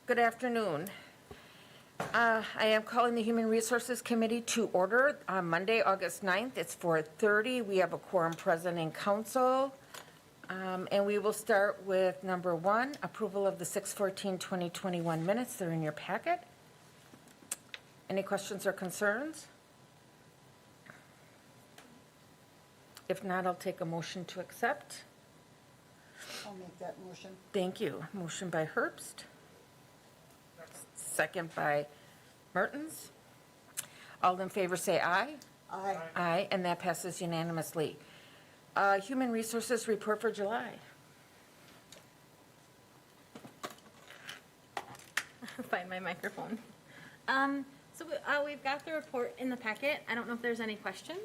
Good afternoon. I am calling the Human Resources Committee to order on Monday, August 9th. It's 4:30. We have a quorum present in council. And we will start with number 1, approval of the 6/14/2021 minutes. They're in your packet. Any questions or concerns? If not, I'll take a motion to accept. I'll make that motion. Thank you. Motion by Herbst. Second by Mertens. All in favor say aye. Aye. Aye, and that passes unanimously. Human Resources report for July. Find my microphone. We've got the report in the packet. I don't know if there's any questions.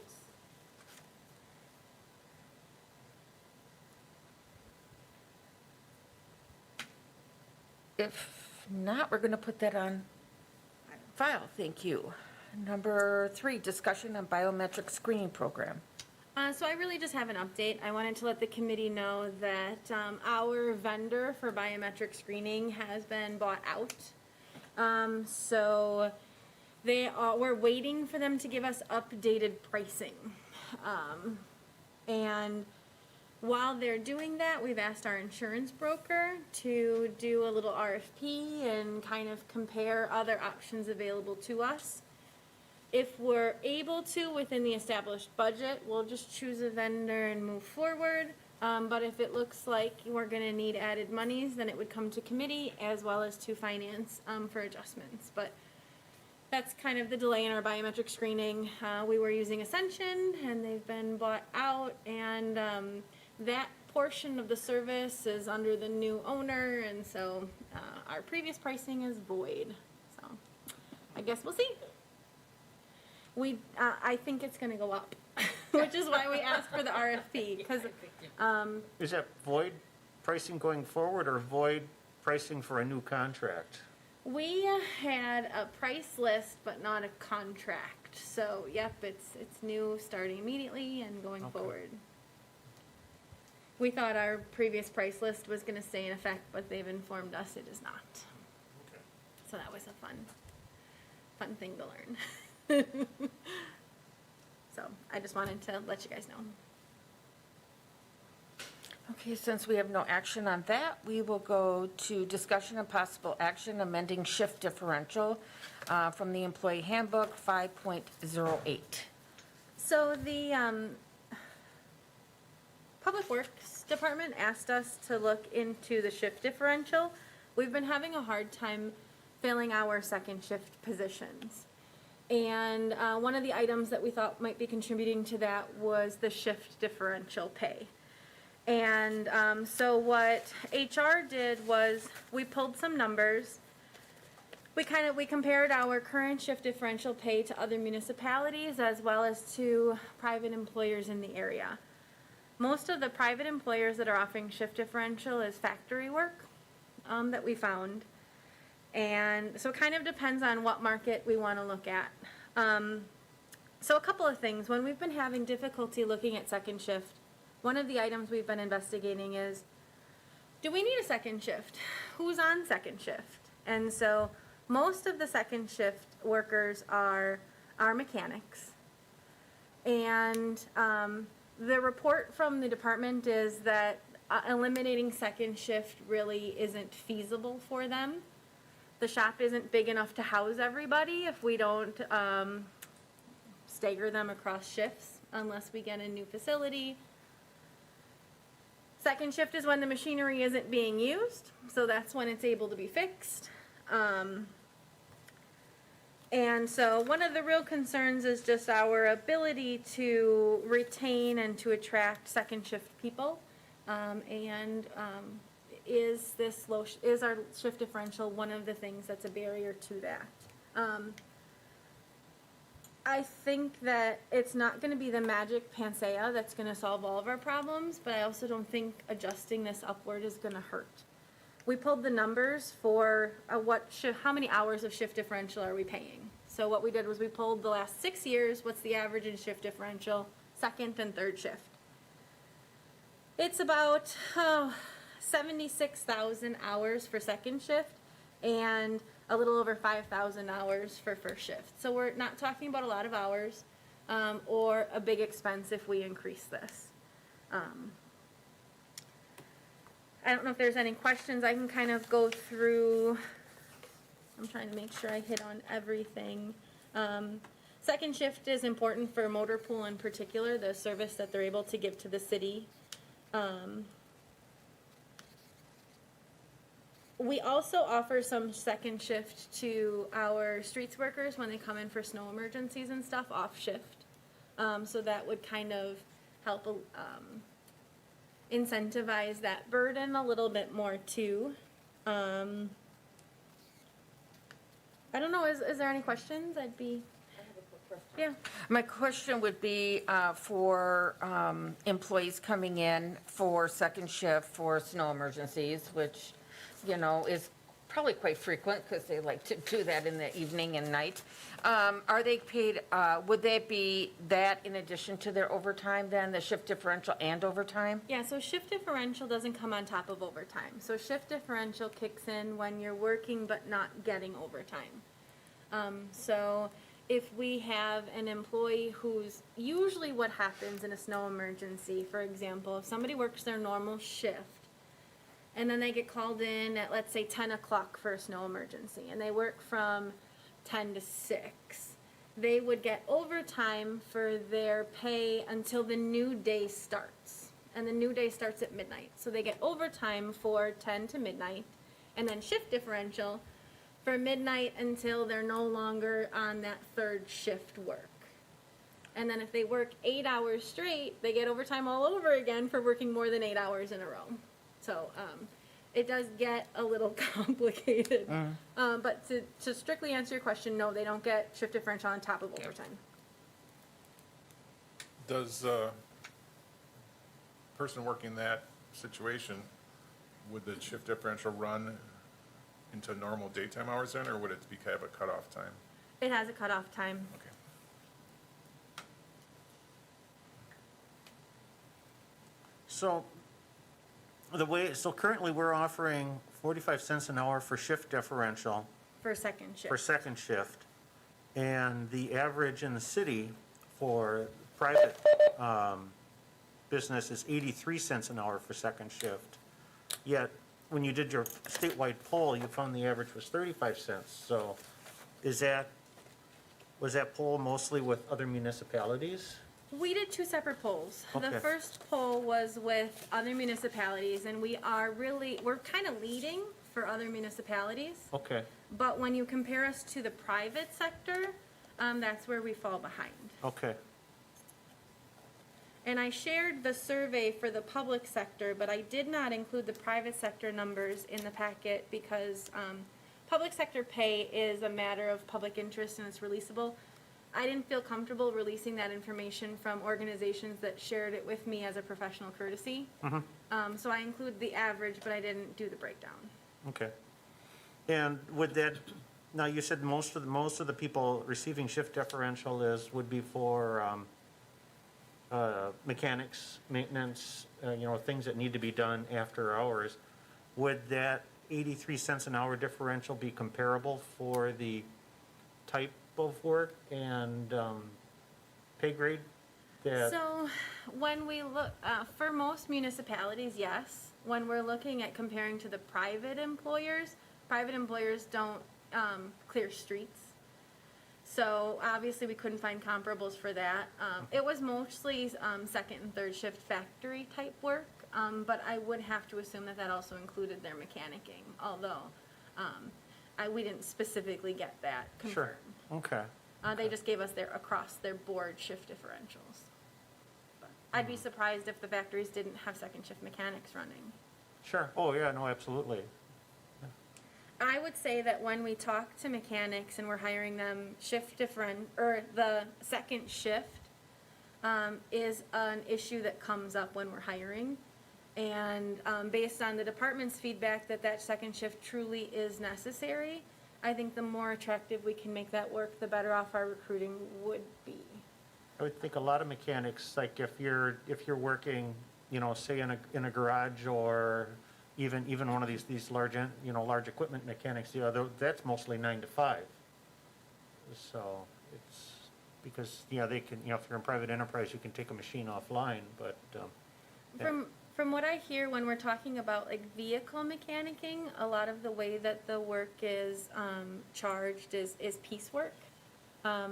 If not, we're going to put that on file. Thank you. Number 3, discussion on biometric screening program. So I really just have an update. I wanted to let the committee know that our vendor for biometric screening has been bought out. So we're waiting for them to give us updated pricing. And while they're doing that, we've asked our insurance broker to do a little RFP and kind of compare other options available to us. If we're able to, within the established budget, we'll just choose a vendor and move forward. But if it looks like we're gonna need added monies, then it would come to committee as well as to finance for adjustments. But that's kind of the delay in our biometric screening. We were using Ascension and they've been bought out, and that portion of the service is under the new owner, and so our previous pricing is void. So I guess we'll see. I think it's gonna go up, which is why we asked for the RFP, because Is that void pricing going forward or void pricing for a new contract? we had a price list but not a contract. So yep, it's new, starting immediately and going forward. We thought our previous price list was gonna stay in effect, but they've informed us it is not. Okay. So that was a fun thing to learn. So I just wanted to let you guys know. Okay, since we have no action on that, we will go to discussion and possible action amending shift differential from the employee handbook 5.08. So the Public Works Department asked us to look into the shift differential. We've been having a hard time filling our second shift positions. And one of the items that we thought might be contributing to that was the shift differential pay. And so what HR did was we pulled some numbers. We compared our current shift differential pay to other municipalities as well as to private employers in the area. Most of the private employers that are offering shift differential is factory work that we found. And so it kind of depends on what market we want to look at. So a couple of things. When we've been having difficulty looking at second shift, one of the items we've been investigating is, do we need a second shift? Who's on second shift? And so most of the second shift workers are mechanics. And the report from the department is that eliminating second shift really isn't feasible for them. The shop isn't big enough to house everybody if we don't stagger them across shifts unless we get a new facility. Second shift is when the machinery isn't being used, so that's when it's able to be fixed. And so one of the real concerns is just our ability to retain and to attract second shift people. Is our shift differential one of the things that's a barrier to that? I think that it's not going to be the magic panacea that's going to solve all of our problems, but I also don't think adjusting this upward is going to hurt. We pulled the numbers for how many hours of shift differential are we paying? So what we did was we pulled the last 6 years, what's the average in shift differential, second and third shift. It's about 76,000 hours for second shift and a little over 5,000 hours for first shift. So we're not talking about a lot of hours, or a big expense if we increase this. I don't know if there's any questions. I can kind of go through. I'm trying to make sure I hit on everything. Second shift is important for motor pool in particular, the service that they're able to give to the city. We also offer some second shift to our streets workers when they come in for snow emergencies and stuff off shift. So that would kind of help incentivize that burden a little bit more too. I don't know, is there any questions? I'd be. Yeah. My question would be for employees coming in for second shift for snow emergencies, which, you know, is probably quite frequent because they like to do that in the evening and night. Are they paid, would that be that in addition to their overtime then, the shift differential and overtime? Yeah, so shift differential doesn't come on top of overtime. So shift differential kicks in when you're working but not getting overtime. So if we have an employee who's, usually what happens in a snow emergency, for example, if somebody works their normal shift and then they get called in at, let's say, 10 o'clock for a snow emergency, and they work from 10 to 6, they would get overtime for their pay until the new day starts. And the new day starts at midnight. So they get overtime for 10 to midnight, and then shift differential for midnight until they're no longer on that third shift work. And then if they work 8 hours straight, they get overtime all over again for working more than 8 hours in a row. So it does get a little complicated. But to strictly answer your question, no, they don't get shift differential on top of overtime. Does person working that situation, would the shift differential run into normal daytime hours then, or would it be kind of a cutoff time? It has a cutoff time. Okay. So currently we're offering 45 cents an hour for shift differential For second shift. for second shift. And the average in the city for private business is 83 cents an hour for second shift. Yet, when you did your statewide poll, you found the average was 35 cents. So was that poll mostly with other municipalities? We did 2 separate polls. Okay. The first poll was with other municipalities, and we're kind of leading for other municipalities. Okay, But when you compare us to the private sector, that's where we fall behind. okay, And I shared the survey for the public sector, but I did not include the private sector numbers in the packet because public sector pay is a matter of public interest and it's releasable. I didn't feel comfortable releasing that information from organizations that shared it with me as a professional courtesy. So I include the average, but I didn't do the breakdown. okay. And would that, now you said most of the people receiving shift differential would be for mechanics, maintenance, things that need to be done after hours. Would that 83 cents an hour differential be comparable for the type of work and pay grade? So when we look, for most municipalities, yes. When we're looking at comparing to the private employers don't clear streets. So obviously we couldn't find comparables for that. It was mostly second and third shift factory type work, but I would have to assume that also included their mechanicking, although we didn't specifically get that confirmed. Sure, okay. They just gave us across their board shift differentials. But I'd be surprised if the factories didn't have second shift mechanics running. Sure, oh, yeah, no, absolutely. I would say that when we talk to mechanics and we're hiring them, the second shift is an issue that comes up when we're hiring. And based on the department's feedback that second shift truly is necessary, I think the more attractive we can make that work, the better off our recruiting would be. I would think a lot of mechanics, like if you're working, say in a garage or even one of these large, large equipment mechanics, that's mostly 9 to 5. So it's, because, they can, if you're in private enterprise, you can take a machine offline, but, yeah. From what I hear, when we're talking about like vehicle mechanicing, a lot of the way that the work is charged is piecework.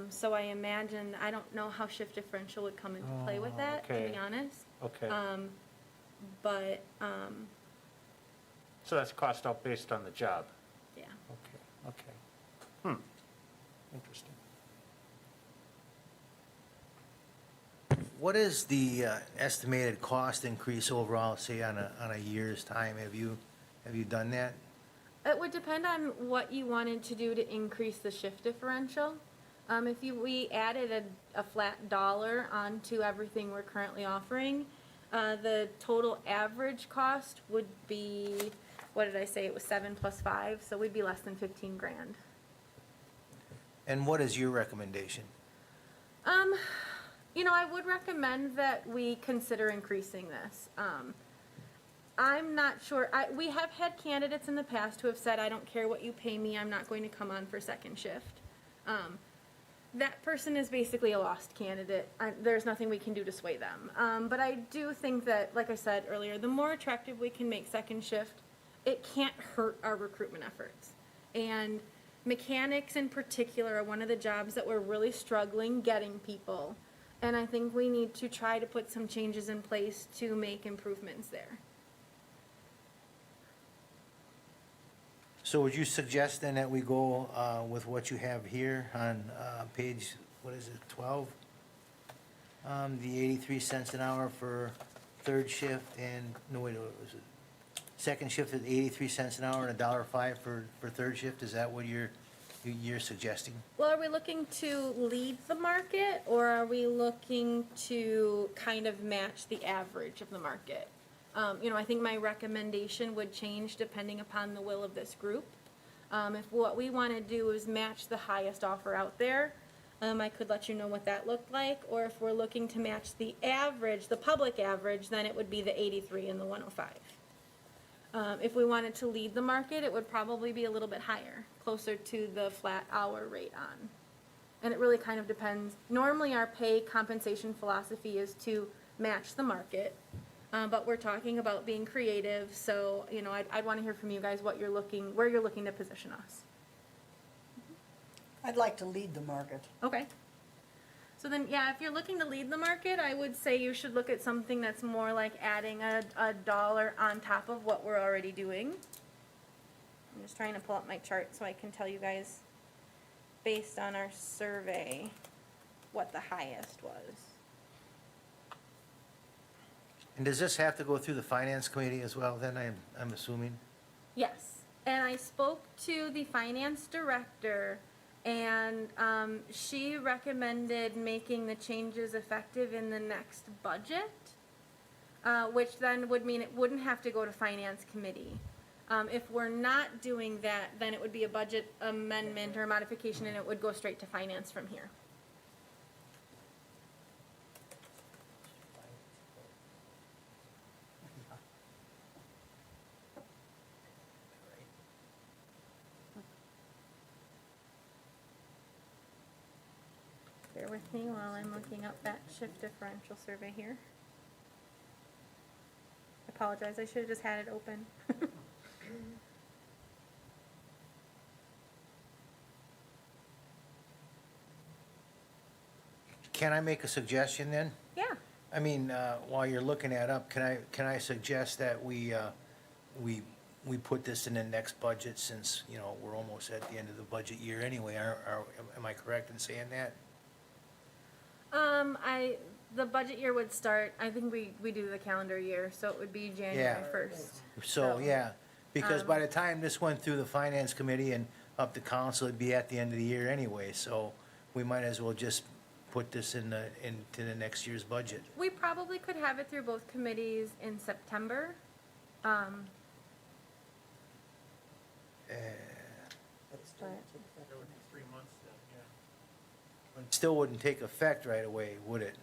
So I imagine, I don't know how shift differential would come into play with that, to okay. be honest. Okay, But, so that's cost out based on the job. yeah. Okay. Interesting. What is the estimated cost increase overall, say on a year's time? Have you done that? It would depend on what you wanted to do to increase the shift differential. If we added a flat dollar onto everything we're currently offering, the total average cost would be, what did I say, it was 7 plus 5, so we'd be less than 15 grand. And what is your recommendation? I would recommend that we consider increasing this. I'm not sure, we have had candidates in the past who have said, I don't care what you pay me, I'm not going to come on for second shift. That person is basically a lost candidate. There's nothing we can do to sway them. But I do think that, like I said earlier, the more attractive we can make second shift, it can't hurt our recruitment efforts. And mechanics in particular are one of the jobs that we're really struggling getting people. And I think we need to try to put some changes in place to make improvements there. So would you suggest then that we go with what you have here on page, 12? The 83 cents an hour for third shift and, no, wait, what was it? Second shift is 83 cents an hour and $1.05 for third shift? Is that what you're suggesting? Well, are we looking to lead the market, or are we looking to kind of match the average of the market? I think my recommendation would change depending upon the will of this group. If what we want to do is match the highest offer out there, I could let you know what that looked like. Or if we're looking to match the average, the public average, then it would be the 83 and the 105. If we wanted to lead the market, it would probably be a little bit higher, closer to the flat hour rate on. And it really kind of depends. Normally, our pay compensation philosophy is to match the market. But we're talking about being creative, so, I'd want to hear from you guys where you're looking to position us. I'd like to lead the market. Okay. So then, yeah, if you're looking to lead the market, I would say you should look at something that's more like adding a dollar on top of what we're already doing. I'm just trying to pull up my chart so I can tell you guys, based on our survey, what the highest was. And does this have to go through the finance committee as well then, I'm assuming? Yes, and I spoke to the finance director, and she recommended making the changes effective in the next budget, which then would mean it wouldn't have to go to finance committee. If we're not doing that, then it would be a budget amendment or modification, and it would go straight to finance from here. Bear with me while I'm looking up that shift differential survey here. I apologize, I should have just had it open. Can I make a suggestion then? Yeah, I mean, while you're looking that up, can I suggest that we put this in the next budget since, we're almost at the end of the budget year anyway? Am I correct in saying that? the budget year would start, I think we do the calendar year, so it would be January Yeah. 1st. So, yeah, because by the time this went through the finance committee and up to council, it'd be at the end of the year anyway, so we might as well just put this into the next year's budget. We probably could have it through both committees in September. That would be 3 months then, yeah. It still wouldn't take effect right away, would it?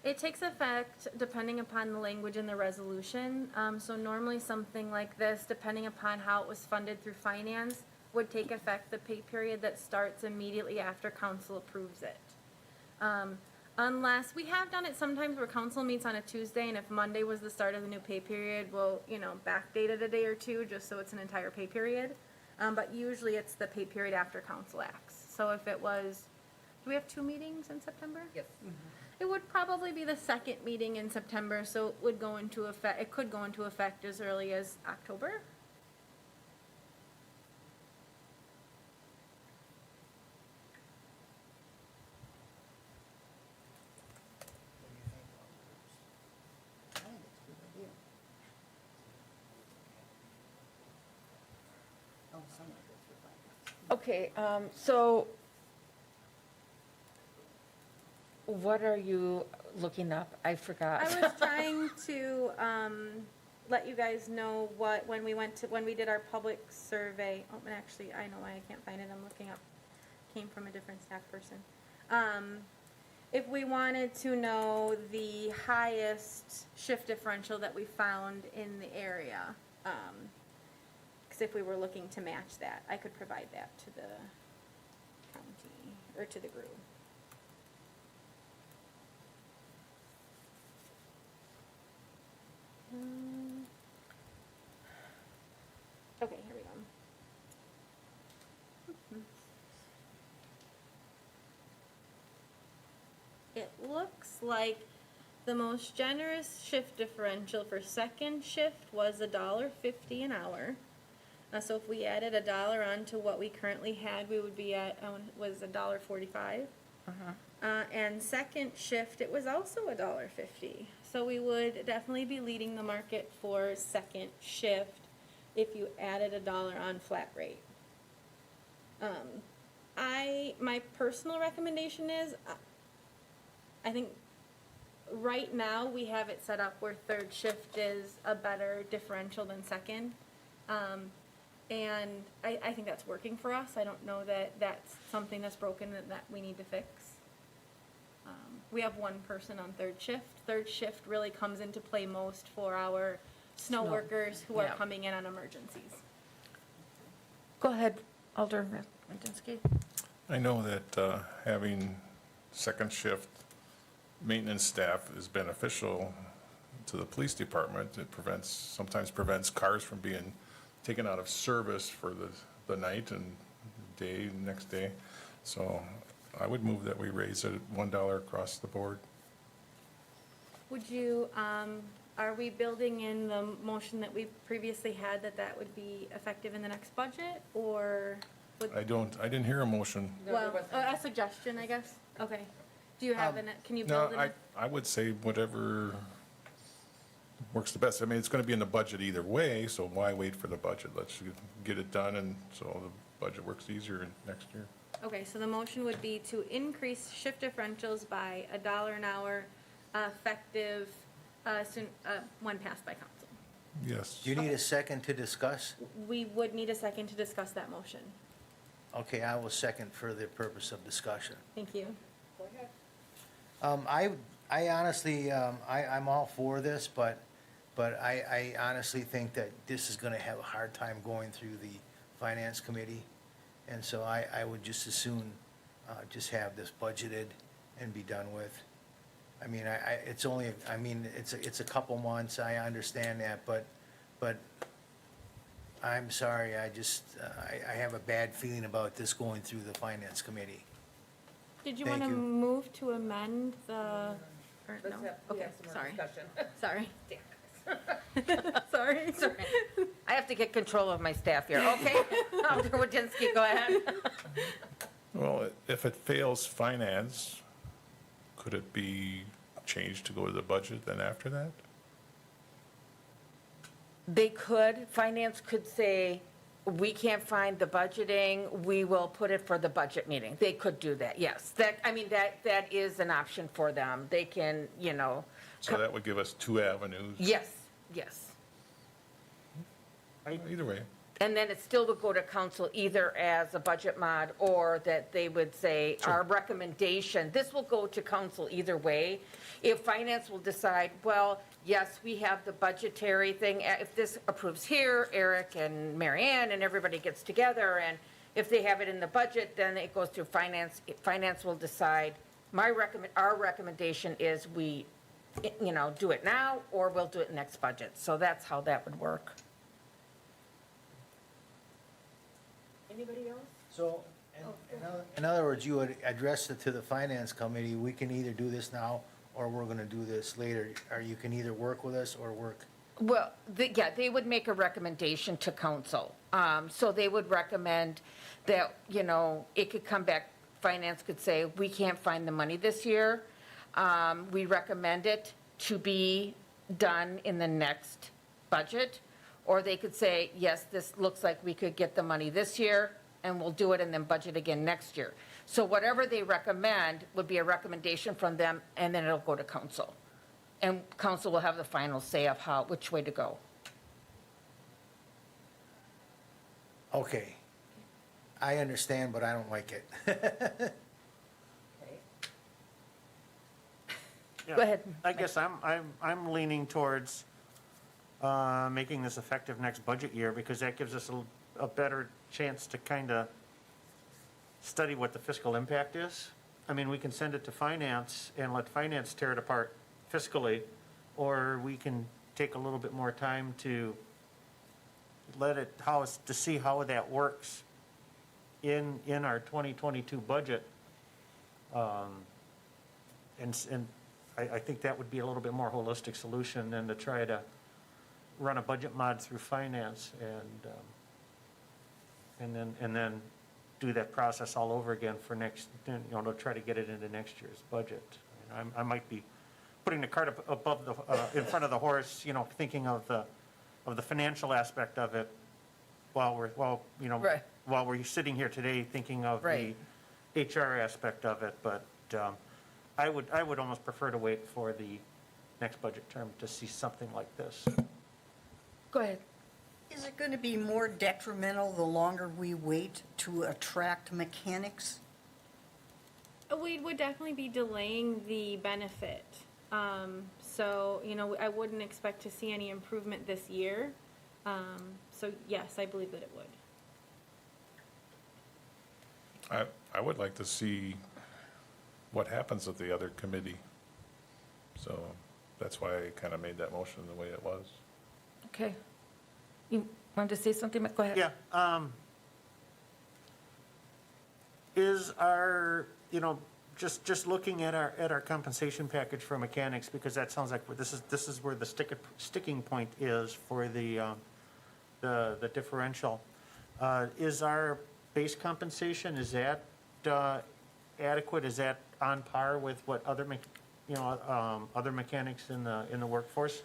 It takes effect depending upon the language in the resolution. So normally something like this, depending upon how it was funded through finance, would take effect the pay period that starts immediately after council approves it. Unless, we have done it sometimes where council meets on a Tuesday, and if Monday was the start of the new pay period, we'll, backdate it a day or two, just so it's an entire pay period. But usually it's the pay period after council acts. So if it was, do we have 2 meetings in September? Yes. It would probably be the second meeting in September, so it would go into effect, it could go into effect as early as October. I think it's a good idea. Oh, someone goes through finance. Okay, so what are you looking up? I forgot. I was trying to, let you guys know when we did our public survey, oh, and actually, I know why I can't find it, I'm looking up, came from a different staff person. If we wanted to know the highest shift differential that we found in the area, because if we were looking to match that, I could provide that to the county, or to the group. Okay, here we go. It looks like the most generous shift differential for second shift was $1.50 an hour. So if we added $1 onto what we currently had, we would be at, was $1.45. And second shift, it was also $1.50. So we would definitely be leading the market for second shift if you added $1 on flat rate. My personal recommendation is, I think right now we have it set up where third shift is a better differential than second. And I think that's working for us. I don't know that that's something that's broken that we need to fix. We have one person on third shift. Third shift really comes into play most for our snow Snow. workers who are Yeah. coming in on emergencies. Go ahead, Alderman Mentinsky. I know that having second shift maintenance staff is beneficial to the police department. It sometimes prevents cars from being taken out of service for the night and day, next day. So I would move that we raise it $1 across the board. Would you, are we building in the motion that we previously had that would be effective in the next budget, or? would- I didn't hear a motion. Well, a suggestion, I guess. Okay. Do you have can you No, build it? I would say whatever works the best. I mean, it's going to be in the budget either way, so why wait for the budget? Let's get it done, and so the budget works easier next year. Okay, so the motion would be to increase shift differentials by $1 an hour, effective, when passed by council. Yes. Do you need a second to discuss? We would need a second to discuss that motion. Okay, I will second for the purpose of discussion. Thank you. I honestly, I'm all for this, but I honestly think that this is gonna have a hard time going through the finance committee. And so I would just as soon, just have this budgeted and be done with. I mean, it's only, it's a couple months, I understand that, but I'm sorry, I have a bad feeling about this going through the finance committee. Did you Thank want to you. move to amend the, or no? Okay, sorry. Sorry. Sorry. I have to get control of my staff here, okay? Alderman Wodzinski, go ahead. Well, if it fails finance, could it be changed to go to the budget then after that? They could, finance could say, we can't find the budgeting, we will put it for the budget meeting. They could do that, yes. That is an option for them. They can, So that would give us two avenues. yes, yes. Either way. And then it still would go to council either as a budget mod or that they would say, our recommendation, this will go to council either way. If finance will decide, well, yes, we have the budgetary thing, if this approves here, Eric and Mary Ann and everybody gets together, and if they have it in the budget, then it goes through finance. Finance will decide, our recommendation is we, do it now, or we'll do it next budget. So that's how that would work. Anybody else? So, in other words, you would address it to the finance committee, we can either do this now, or we're gonna do this later, or you can either work with us or work. Well, they would make a recommendation to council. So they would recommend that, it could come back, finance could say, we can't find the money this year. We recommend it to be done in the next budget. Or they could say, yes, this looks like we could get the money this year, and we'll do it and then budget again next year. So whatever they recommend would be a recommendation from them, and then it'll go to council. And council will have the final say of which way to go. Okay. I understand, but I don't like it. Go ahead. I guess I'm leaning towards making this effective next budget year, because that gives us a better chance to kind of study what the fiscal impact is. I mean, we can send it to finance and let finance tear it apart fiscally, or we can take a little bit more time to to see how that works in our 2022 budget. And I think that would be a little bit more holistic solution than to try to run a budget mod through finance and then do that process all over again for next, to try to get it into next year's budget. I might be putting the cart above in front of the horse, thinking of the financial aspect of it while Right. while we're sitting here today thinking of Right. the HR aspect of it. But I would almost prefer to wait for the next budget term to see something like this. Go ahead. Is it going to be more detrimental the longer we wait to attract mechanics? We would definitely be delaying the benefit. So, I wouldn't expect to see any improvement this year. So yes, I believe that it would. I would like to see what happens at the other committee. So that's why I kind of made that motion the way it was. Okay. You wanted to say something? Go ahead. Yeah, is our, just looking at our compensation package for mechanics, because that sounds like this is where the sticking point is for the differential. Is our base compensation, is that adequate? Is that on par with what other mechanics in the workforce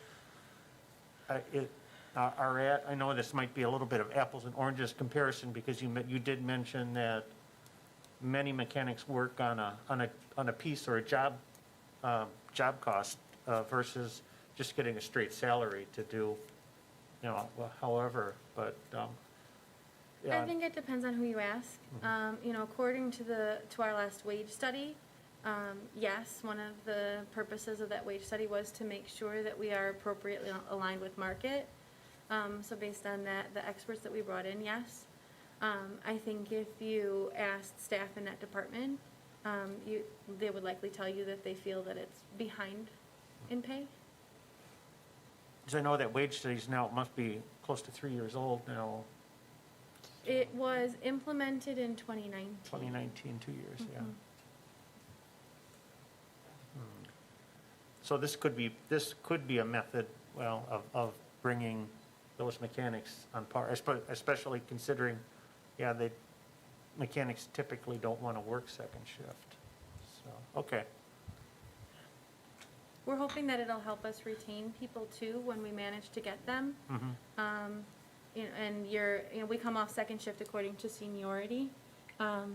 are at? I know this might be a little bit of apples and oranges comparison, because you did mention that many mechanics work on a piece or a job cost versus just getting a straight salary to do, however, but, yeah. I think it depends on who you ask. According to our last wage study, yes, one of the purposes of that wage study was to make sure that we are appropriately aligned with market. So based on that, the experts that we brought in, yes. I think if you asked staff in that department, they would likely tell you that they feel that it's behind in pay. Because I know that wage studies now must be close to 3 years old now, It was implemented in 2019. 2019, 2 years, yeah. Mhm. So this could be a method, of bringing those mechanics on par, especially considering, the mechanics typically don't want to work second shift. So, okay. We're hoping that it'll help us retain people too when we manage to get them. Mhm. And we come off second shift according to seniority.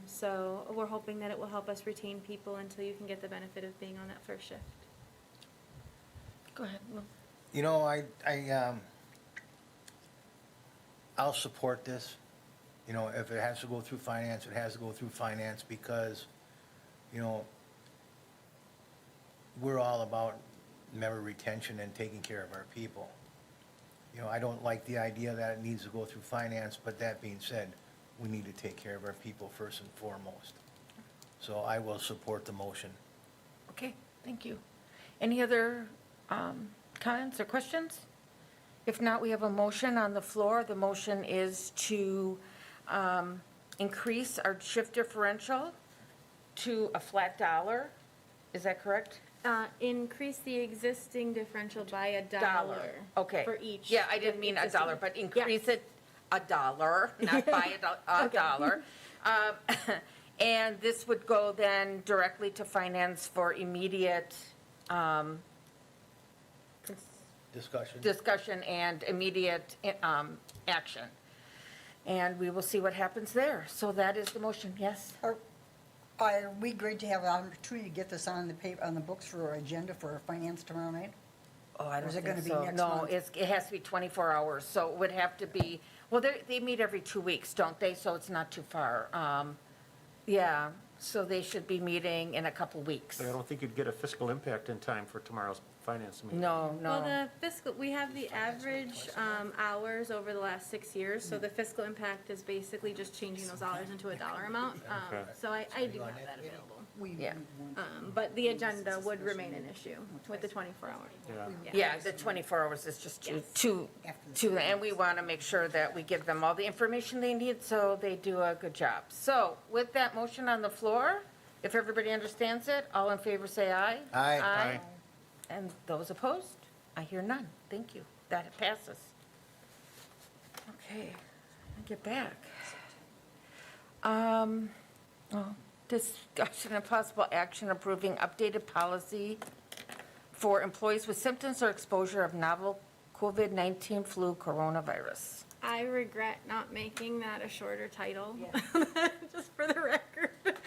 So we're hoping that it will help us retain people until you can get the benefit of being on that first shift. Go ahead. Will. I'll support this. You know, if it has to go through finance, it has to go through finance because, you know, we're all about member retention and taking care of our people. You know, I don't like the idea that it needs to go through finance, but that being said, we need to take care of our people first and foremost. So I will support the motion. Okay, thank you. Any other comments or questions? If not, we have a motion on the floor. The motion is to increase our shift differential to a flat dollar. Is that correct? Increase the existing differential by $1. Okay. For each. Yeah, I didn't mean a existing- dollar, but Yeah. increase it $1, not by a dollar. And this would go then directly to finance for immediate Discussion? discussion and immediate action. And we will see what happens there. So that is the motion, yes? Are we great to have an opportunity to get this on the paper, on the books for our agenda for our finance tomorrow night? Oh, I Or don't is it think gonna be so. next No, month? it has to be 24 hours, so it would have to be, well, they meet every 2 weeks, don't they? So it's not too far. Yeah, so they should be meeting in a couple weeks. I don't think you'd get a fiscal impact in time for tomorrow's finance meeting. No, Well, no. the fiscal, we have the average hours over the last 6 years, so the fiscal impact is basically just changing those dollars into a dollar amount. Okay. So I do have that available. Yeah. But the agenda would remain an issue with the 24 hours. Yeah. Yeah, the 24 hours is just too, and we want to make sure that we give them all the information they need so they do a good job. So with that motion on the floor, if everybody understands it, all in favor say aye. Aye. Aye. And those opposed? I hear none. Thank you. That passes. Okay, get back. Discussion and possible action approving updated policy for employees with symptoms or exposure of novel COVID-19 flu coronavirus. I regret not making that a shorter title, just for the record.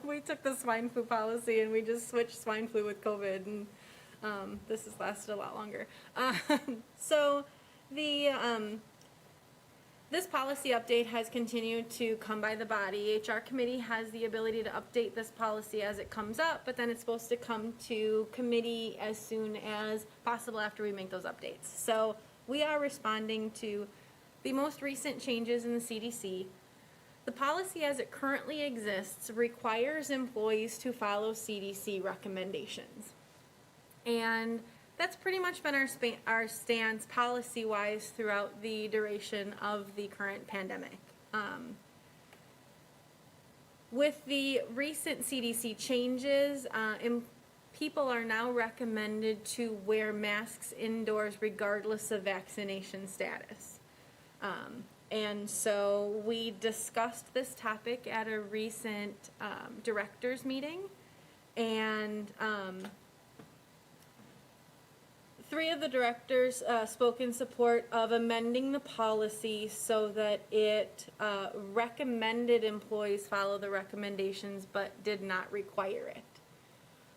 We took the swine flu policy and we just switched swine flu with COVID, and this has lasted a lot longer. So this policy update has continued to come by the body. HR committee has the ability to update this policy as it comes up, but then it's supposed to come to committee as soon as possible after we make those updates. So we are responding to the most recent changes in the CDC. The policy as it currently exists requires employees to follow CDC recommendations. And that's pretty much been our stance policy-wise throughout the duration of the current pandemic. With the recent CDC changes, people are now recommended to wear masks indoors regardless of vaccination status. And so we discussed this topic at a recent directors meeting, and 3 of the directors spoke in support of amending the policy so that it recommended employees follow the recommendations but did not require it.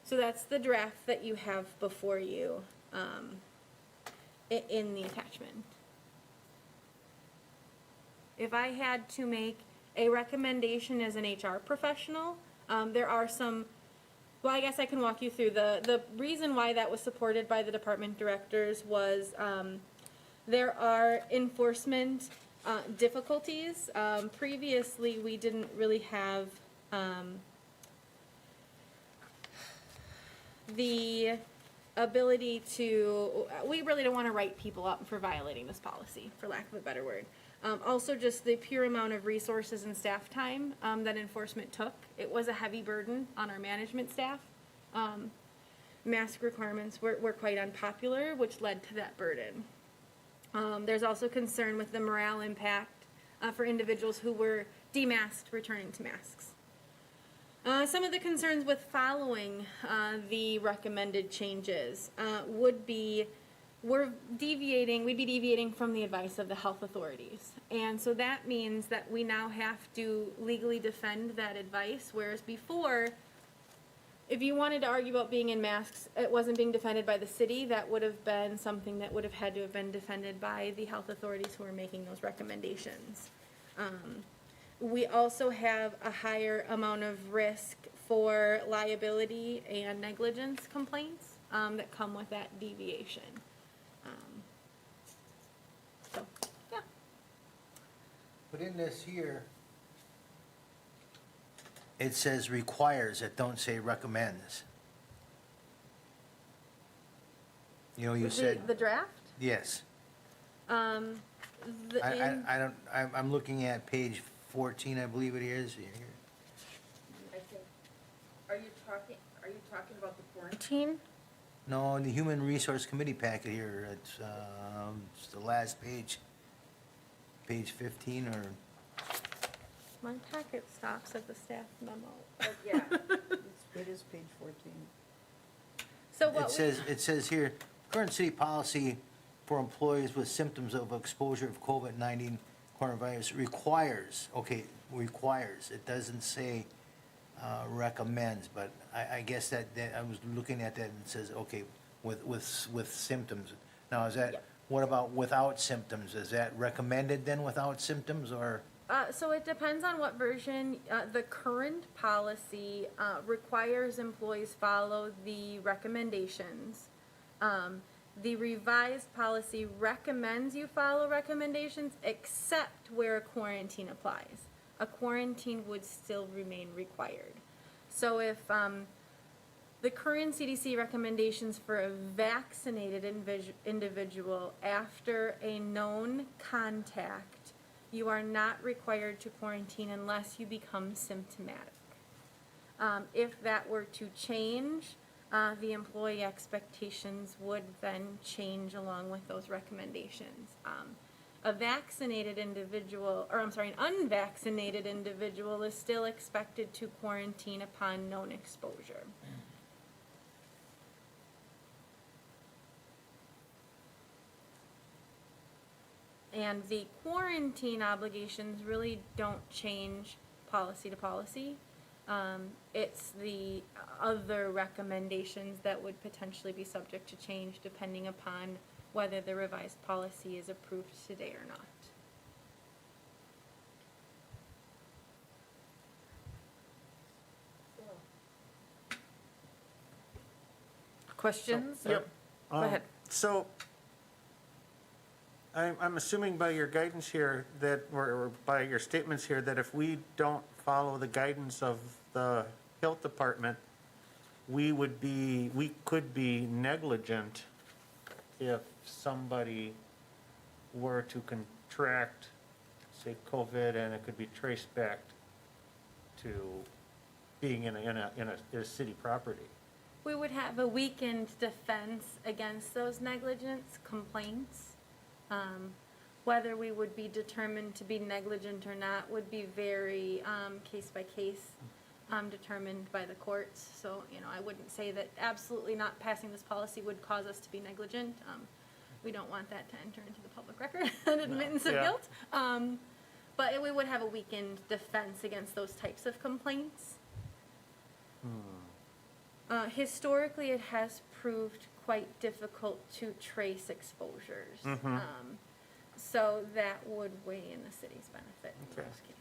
So that's the draft that you have before you in the attachment. If I had to make a recommendation as an HR professional, there are some, well, I guess I can walk you through. The reason why that was supported by the department directors was there are enforcement difficulties. Previously, we didn't really have the ability to, we really don't want to write people up for violating this policy, for lack of a better word. Also, just the pure amount of resources and staff time that enforcement took. It was a heavy burden on our management staff. Mask requirements were quite unpopular, which led to that burden. There's also concern with the morale impact for individuals who were demasked returning to masks. Some of the concerns with following the recommended changes would be we'd be deviating from the advice of the health authorities. And so that means that we now have to legally defend that advice, whereas before, if you wanted to argue about being in masks, it wasn't being defended by the city, that would have been something that would have had to have been defended by the health authorities who are making those recommendations. We also have a higher amount of risk for liability and negligence complaints that come with that deviation. So, yeah. But in this here, it says requires, it don't say recommends. You know, you said, The draft? yes. The in- I don't, I'm looking at page 14, I believe it is. I think, are you talking about the quarantine? No, in the Human Resource Committee packet here, it's the last page, page 15 or, My packet stops at the staff memo. Yeah. It is page 14. So what it says here, current city policy for employees with symptoms of exposure of COVID-19 coronavirus requires, requires. It doesn't say recommends, but I guess that I was looking at that and it says, okay, with symptoms. Now, is that, Yeah. what about without symptoms? Is that recommended then without symptoms or? So it depends on what version. The current policy requires employees follow the recommendations. The revised policy recommends you follow recommendations except where a quarantine applies. A quarantine would still remain required. So if the current CDC recommendations for a vaccinated individual after a known contact, you are not required to quarantine unless you become symptomatic. If that were to change, the employee expectations would then change along with those recommendations. A vaccinated individual, or I'm sorry, an unvaccinated individual is still expected to quarantine upon known exposure. And the quarantine obligations really don't change policy to policy. It's the other recommendations that would potentially be subject to change depending upon whether the revised policy is approved today or not. Questions? Yep. Go ahead. So, I'm assuming by your guidance here that, or by your statements here, that if we don't follow the guidance of the health department, we could be negligent if somebody were to contract, say, COVID, and it could be traced back to being in a city property. We would have a weakened defense against those negligence complaints. Whether we would be determined to be negligent or not would be very case by case determined by the courts. So, I wouldn't say that absolutely not passing this policy would cause us to be negligent. We don't want that to enter into the public record, an admittance of Yeah. guilt. But we would have a weakened defense against those types of complaints. Historically, it has proved quite difficult to trace exposures. So that would weigh in the city's benefit in Okay. those cases.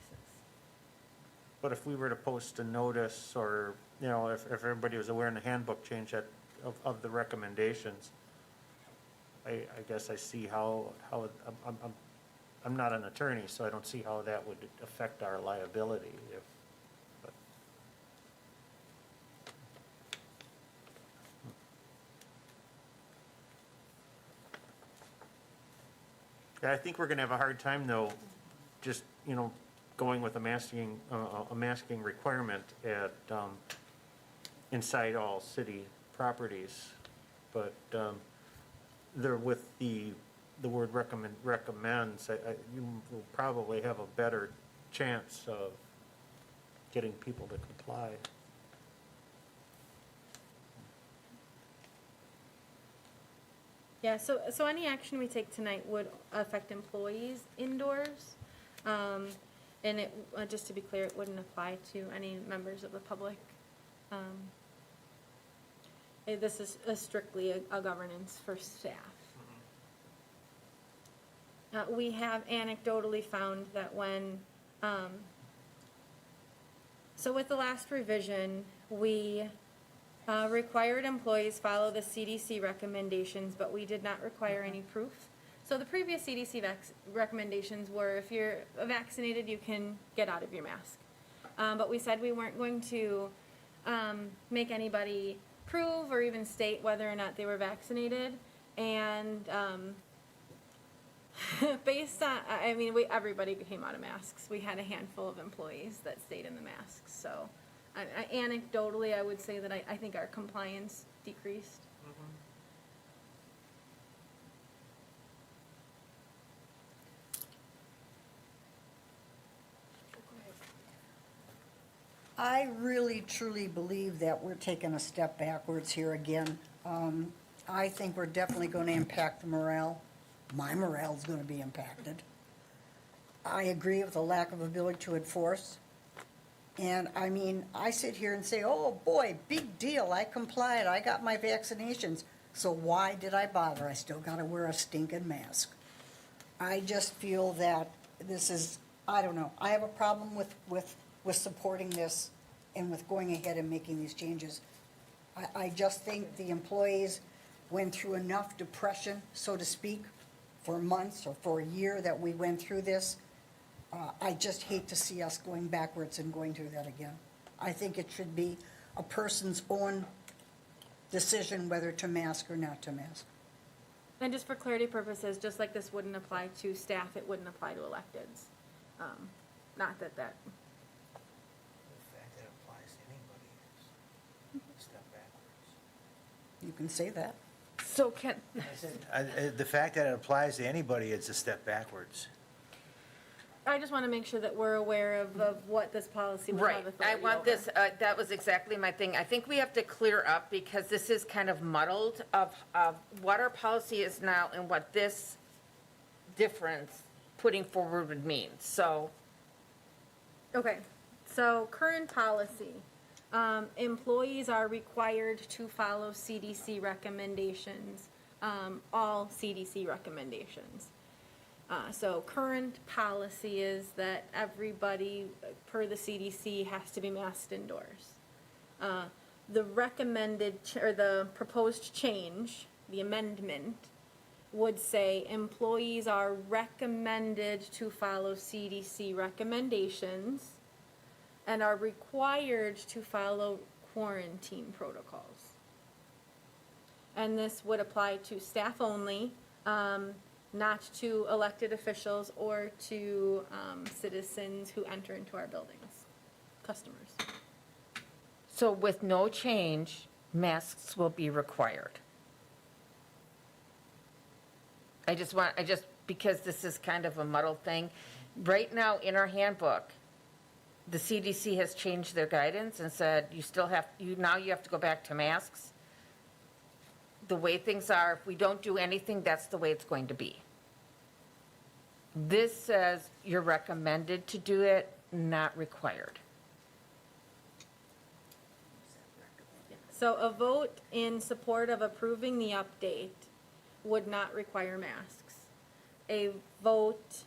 But if we were to post a notice, or, if everybody was aware in the handbook change of the recommendations, I guess I see how, I'm not an attorney, so I don't see how that would affect our liability but. Yeah, I think we're gonna have a hard time though, just, going with a masking requirement at, inside all city properties. But, there, with the word recommends, you will probably have a better chance of getting people to comply. Yeah, so any action we take tonight would affect employees indoors. And it, just to be clear, it wouldn't apply to any members of the public This is strictly a governance for staff. We have anecdotally found that when, so with the last revision, we required employees follow the CDC recommendations, but we did not require any proof. So the previous CDC recommendations were if you're vaccinated, you can get out of your mask. But we said we weren't going to make anybody prove or even state whether or not they were vaccinated. And based on, I mean, everybody came out of masks. We had a handful of employees that stayed in the masks. So anecdotally, I would say that I think our compliance decreased. I really truly believe that we're taking a step backwards here again. I think we're definitely going to impact the morale. My morale is going to be impacted. I agree with the lack of ability to enforce. And I mean, I sit here and say, oh boy, big deal, I complied, I got my vaccinations. So why did I bother? I still got to wear a stinking mask. I just feel that this is, I don't know, I have a problem with supporting this and with going ahead and making these changes. I just think the employees went through enough depression, so to speak, for months or for a year that we went through this. I just hate to see us going backwards and going through that again. I think it should be a person's own decision whether to mask or not to mask. And just for clarity purposes, just like this wouldn't apply to staff, it wouldn't apply to electeds. Not that The fact that it applies to anybody is a step backwards. You can say that. So can, The fact that it applies to anybody, it's a step backwards. I just want to make sure that we're aware of what this policy would right, have I authority want over. this, that was exactly my thing. I think we have to clear up because this is kind of muddled of what our policy is now and what this difference putting forward would mean, so. Okay, so current policy, employees are required to follow CDC recommendations, all CDC recommendations. So current policy is that everybody, per the CDC, has to be masked indoors. The recommended, or the proposed change, the amendment, would say employees are recommended to follow CDC recommendations and are required to follow quarantine protocols. And this would apply to staff only, not to elected officials or to citizens who enter into our buildings, customers. So with no change, masks will be required. Because this is kind of a muddled thing, right now in our handbook, the CDC has changed their guidance and said now you have to go back to masks. The way things are, if we don't do anything, that's the way it's going to be. This says you're recommended to do it, not required. So a vote in support of approving the update would not require masks. A vote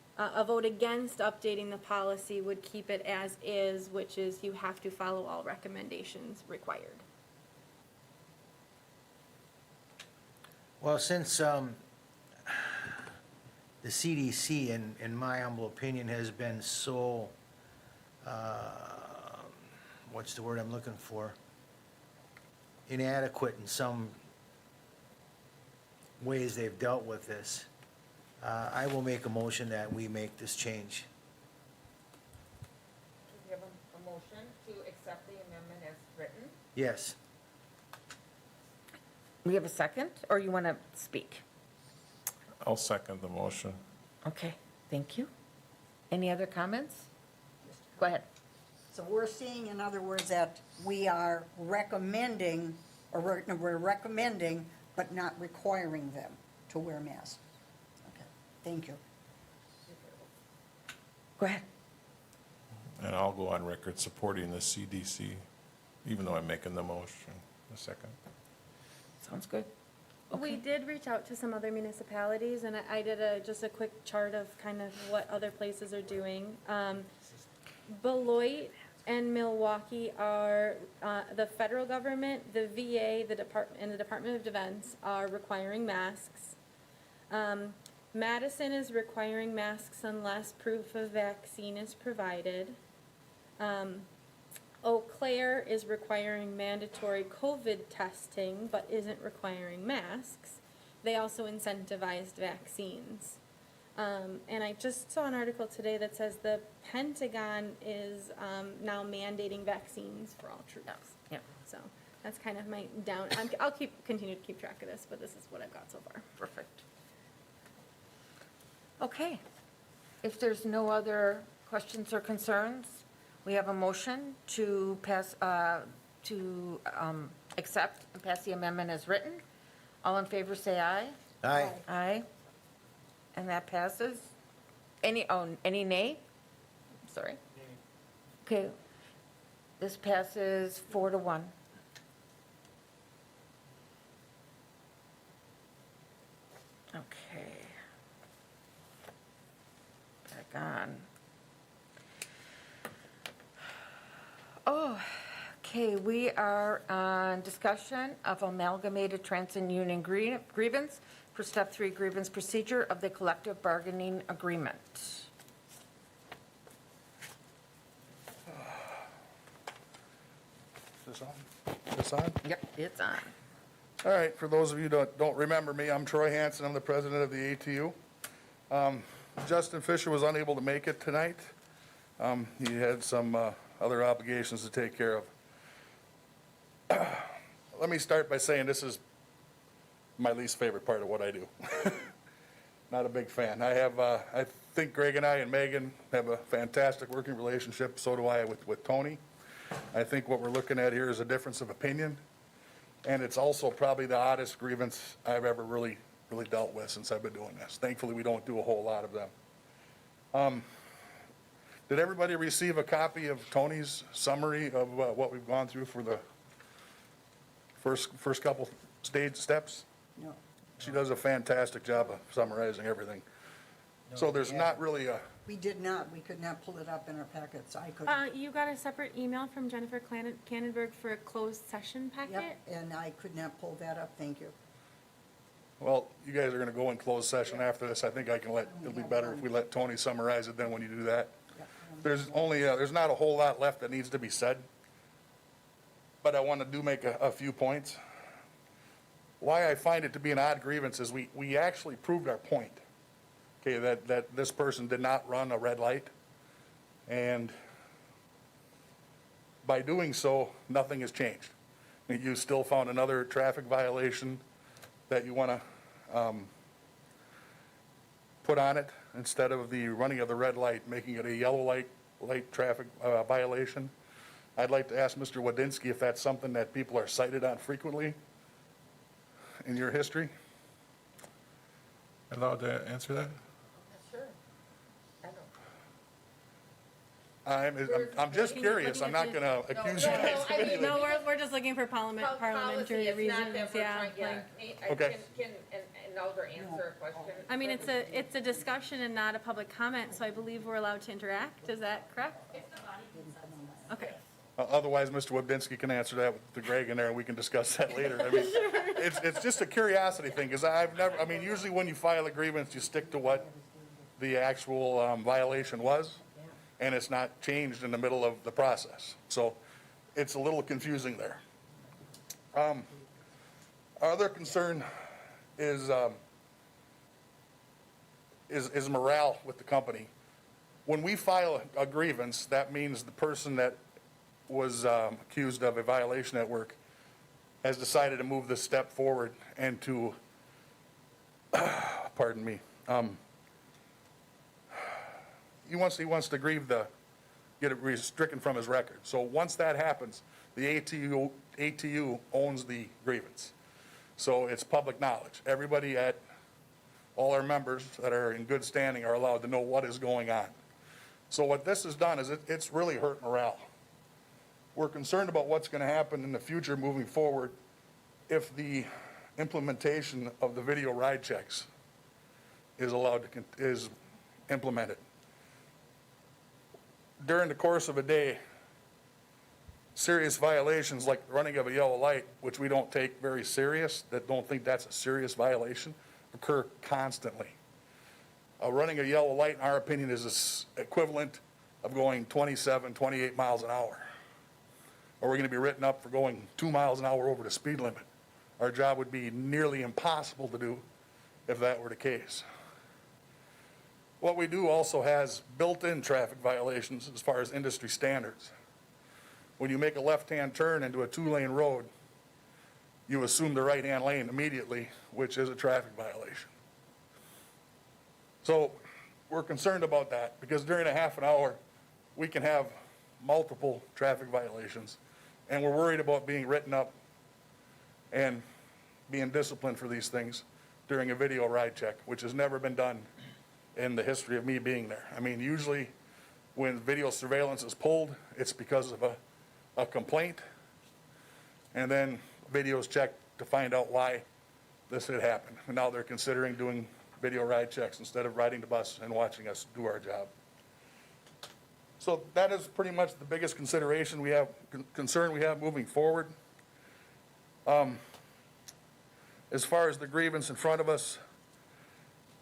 against updating the policy would keep it as is, which is you have to follow all recommendations required. Well, since the CDC, in my humble opinion, has been so, what's the word I'm looking for? Inadequate in some ways they've dealt with this, I will make a motion that we make this change. Do you have a motion to accept the amendment as written? Yes. We have a second, or you want to speak? I'll second the motion. Okay, thank you. Any other comments? Go ahead. So we're seeing, in other words, that we are recommending, or we're recommending, but not requiring them to wear masks. Okay, thank you. Go ahead. And I'll go on record supporting the CDC even though I'm making the motion, a second. Sounds good. We did reach out to some other municipalities, and I did just a quick chart of kind of what other places are doing. Beloit and Milwaukee are, the federal government, the VA, and the Department of Defense are requiring masks. Madison is requiring masks unless proof of vaccine is provided. Eau Claire is requiring mandatory COVID testing, but isn't requiring masks. They also incentivized vaccines. And I just saw an article today that says the Pentagon is now mandating vaccines for all troops. Yeah, So that's kind of my down, I'll continue to keep track of this, but this is what I've got so far. perfect. Okay. If there's no other questions or concerns, we have a motion to pass, accept and pass the amendment as written. All in favor, say aye. Aye. Aye. And that passes. Any nay? Sorry. Okay. This passes 4-1. Okay. Back on. Oh, okay, we are on discussion of amalgamated transit union grievance for step 3 grievance procedure of the collective bargaining agreement. Is this on? This on? Yep, it's on. All right, for those of you that don't remember me, I'm Troy Hanson, I'm the president of the ATU. Justin Fisher was unable to make it tonight. He had some other obligations to take care of. Let me start by saying this is my least favorite part of what I do. Not a big fan. I think Greg and I and Megan have a fantastic working relationship, so do I with Tony. I think what we're looking at here is a difference of opinion, and it's also probably the oddest grievance I've ever really dealt with since I've been doing this. Thankfully, we don't do a whole lot of them. Did everybody receive a copy of Tony's summary of what we've gone through for the first couple steps? No. She does a fantastic job of summarizing everything. So there's not really a, We did not, we could not pull it up in our packets, I couldn't. You got a separate email from Jennifer Cannonberg for a closed session packet? Yep, and I could not pull that up, thank you. well, you guys are gonna go in closed session after this. I think it'll be better if we let Tony summarize it then when you do that. Yep. There's not a whole lot left that needs to be said, but I want to make a few points. Why I find it to be an odd grievance is we actually proved our point, okay, that this person did not run a red light, and by doing so, nothing has changed. You still found another traffic violation that you want to put on it instead of the running of the red light, making it a yellow light traffic violation. I'd like to ask Mr. Wadinsky if that's something that people are cited on frequently in your history? Allowed to answer that? Sure. I'm just curious, I'm not gonna accuse you guys of anything. No, we're just looking for parliamentary reasons, yeah. like- Okay. Can an elder answer a question? I mean, it's a discussion and not a public comment, so I believe we're allowed to interact, is that correct? Okay. Otherwise, Mr. Wadinsky can answer that with Greg in there, and we can discuss that later. I mean, it's just a curiosity thing, because usually when you file a grievance, you stick to what the actual violation was, and it's not changed in the middle of the process. So it's a little confusing there. Our other concern is morale with the company. When we file a grievance, that means the person that was accused of a violation at work has decided to move this step forward and to, pardon me, he wants to get it stricken from his record. So once that happens, the ATU owns the grievance. So it's public knowledge. Everybody all our members that are in good standing are allowed to know what is going on. So what this has done is it's really hurt morale. we're concerned about what's going to happen in the future moving forward if the implementation of the video ride checks is is implemented. During the course of a day, serious violations like running of a yellow light, which we don't take very serious, that don't think that's a serious violation, occur constantly. Running a yellow light, in our opinion, is equivalent of going 27, 28 miles an hour. Or we're going to be written up for going 2 miles an hour over the speed limit. Our job would be nearly impossible to do if that were the case. What we do also has built-in traffic violations as far as industry standards. When you make a left-hand turn into a 2-lane road, you assume the right-hand lane immediately, which is a traffic violation. So we're concerned about that because during a half an hour, we can have multiple traffic violations, and we're worried about being written up and being disciplined for these things during a video ride check, which has never been done in the history of me being there. I mean, usually when video surveillance is pulled, it's because of a complaint, and then video is checked to find out why this had happened. And now they're considering doing video ride checks instead of riding the bus and watching us do our job. So that is pretty much the biggest consideration we have, concern we have moving forward. As far as the grievance in front of us,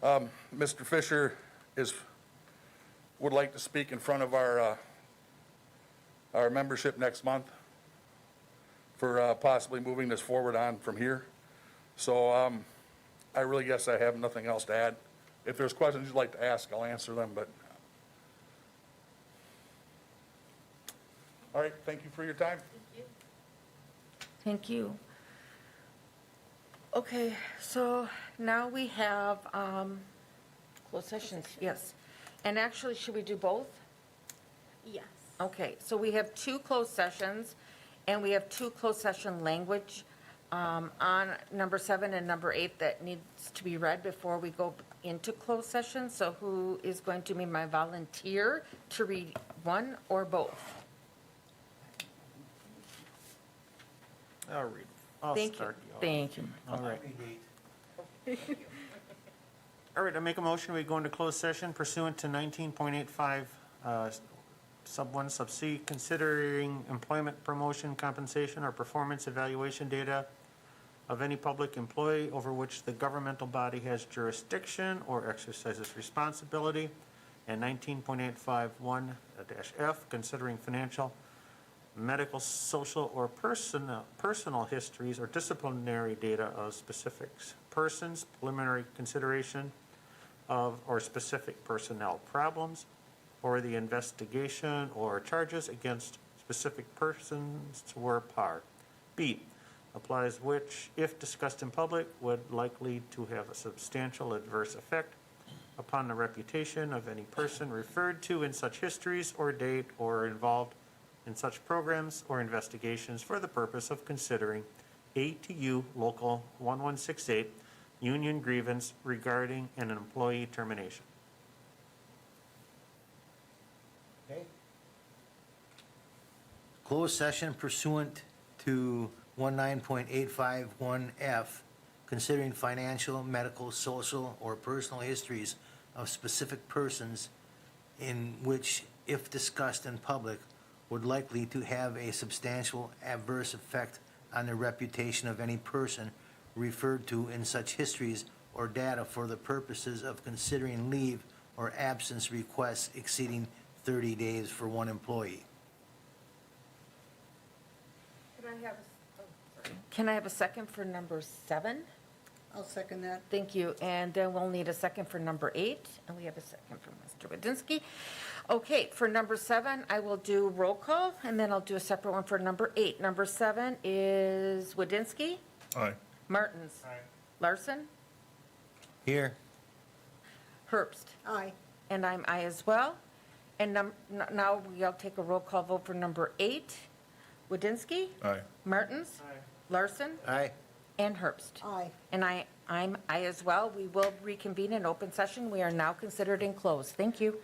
Mr. Fisher would like to speak in front of our membership next month for possibly moving this forward on from here. So I really guess I have nothing else to add. If there's questions you'd like to ask, I'll answer them, but. All right, thank you for your time. Thank you. Okay, so now we have closed sessions, yes. And actually, should we do both? Yes. Okay, so we have 2 closed sessions, and we have 2 closed session language on number 7 and number 8 that needs to be read before we go into closed session. So who is going to be my volunteer to read one or both? I'll read. I'll Thank you. start you off. Thank you. All right. All right, I make a motion, we go into closed session pursuant to 19.85, sub 1, sub C, considering employment, promotion, compensation, or performance evaluation data of any public employee over which the governmental body has jurisdiction or exercises responsibility, and 19.851-F, considering financial, medical, social, or personal histories or disciplinary data of specific persons, preliminary consideration of or specific personnel problems, or the investigation or charges against specific persons were par. B, applies which, if discussed in public, would likely to have a substantial adverse effect upon the reputation of any person referred to in such histories or date or involved in such programs or investigations for the purpose of considering ATU Local 1168 union grievance regarding an employee termination. Okay. Closed session pursuant to 19.851F, considering financial, medical, social, or personal histories of specific persons in which, if discussed in public, would likely to have a substantial adverse effect on the reputation of any person referred to in such histories or data for the purposes of considering leave or absence requests exceeding 30 days for one employee. Can I have a second for number 7? I'll second that. Thank you. And then we'll need a second for number 8, and we have a second from Mr. Wadinsky. Okay, for number 7, I will do roll call, and then I'll do a separate one for number 8. Number 7 is Wadinsky, Aye. Martins. Larson, Here. Herbst. Aye. And I'm aye as well. And now we'll take a roll call vote for number 8. Wadinsky, Aye. Martins. Larson, Aye. and Herbst. Aye. And I'm aye as well. We will reconvene in open session. We are now considered in closed. Thank you.